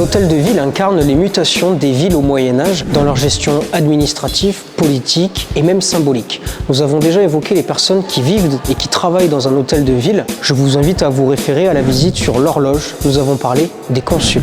L'hôtel de ville incarne les mutations des villes au Moyen-Âge dans leur gestion administrative, politique et même symbolique. Nous avons déjà évoqué les personnes qui vivent et qui travaillent dans un hôtel de ville. Je vous invite à vous référer à la visite sur l'horloge. Nous avons parlé des consuls.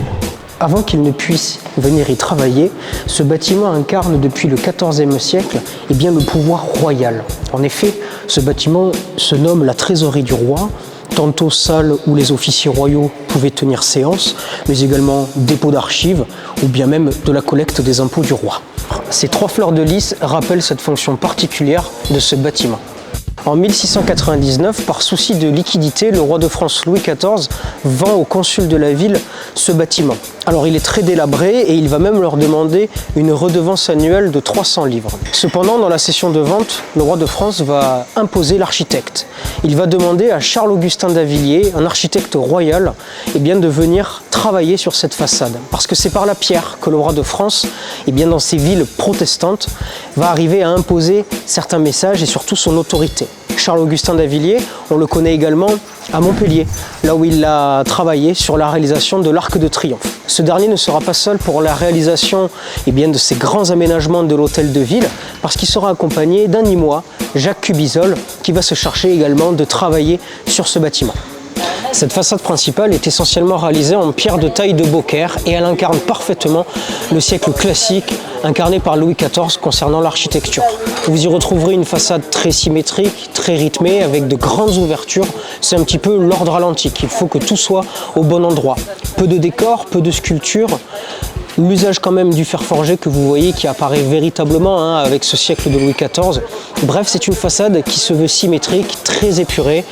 Avant qu'ils ne puissent venir y travailler, ce bâtiment incarne depuis le XIVe siècle le pouvoir royal. En effet, ce bâtiment se nomme la trésorerie du roi, tantôt salle où les officiers royaux pouvaient tenir séance, mais également dépôt d'archives ou bien même de la collecte des impôts du roi. Ces 3 fleurs de lys rappellent cette fonction particulière de ce bâtiment. En 1699, par souci de liquidité, le roi de France Louis XIV vend au consul de la ville ce bâtiment. Alors il est très délabré et il va même leur demander une redevance annuelle de 300 livres. Cependant, dans la session de vente, le roi de France va imposer l'architecte. Il va demander à Charles-Augustin d'Avilliers, un architecte royal, de venir travailler sur cette façade. Parce que c'est par la pierre que le roi de France, dans ces villes protestantes, va arriver à imposer certains messages et surtout son autorité. Charles-Augustin d'Avilliers, on le connaît également à Montpellier, là où il a travaillé sur la réalisation de l'Arc de Triomphe. Ce dernier ne sera pas seul pour la réalisation de ces grands aménagements de l'hôtel de ville, parce qu'il sera accompagné d'un Nîmois, Jacques Cubizol, qui va se charger également de travailler sur ce bâtiment. Cette façade principale est essentiellement réalisée en pierre de taille de Beaucaire et elle incarne parfaitement le siècle classique incarné par Louis XIV concernant l'architecture. Vous y retrouverez une façade très symétrique, très rythmée, avec de grandes ouvertures. C'est un petit peu l'ordre à l'antique. Il faut que tout soit au bon endroit. Peu de décors, peu de sculptures. L'usage quand même du fer forgé que vous voyez qui apparaît véritablement avec ce siècle de Louis XIV. Bref, c'est une façade qui se veut symétrique, très épurée,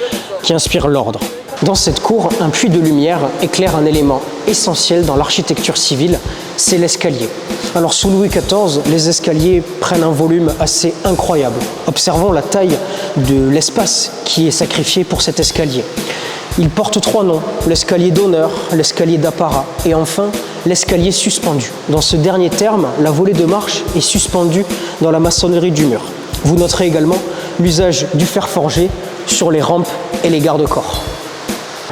qui inspire l'ordre. Dans cette cour, un puits de lumière éclaire un élément essentiel dans l'architecture civile, c'est l'escalier. Alors sous Louis XIV, les escaliers prennent un volume assez incroyable. Observons la taille de l'espace qui est sacrifié pour cet escalier. Il porte 3 noms, l'escalier d'honneur, l'escalier d'apparat et enfin l'escalier suspendu. Dans ce dernier terme, la volée de marche est suspendue dans la maçonnerie du mur. Vous noterez également l'usage du fer forgé sur les rampes et les garde-corps.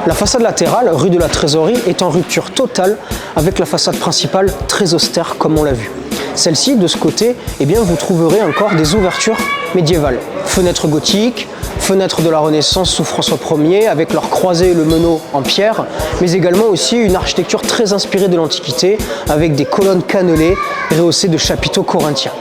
La façade latérale, rue de la Trésorerie, est en rupture totale avec la façade principale très austère comme on l'a vu. Celle-ci, de ce côté, vous trouverez encore des ouvertures médiévales. Fenêtres gothiques, fenêtres de la Renaissance sous François Ier avec leurs croisées et le meneau en pierre, mais également aussi une architecture très inspirée de l'Antiquité avec des colonnes cannelées rehaussées de chapiteaux corinthiens.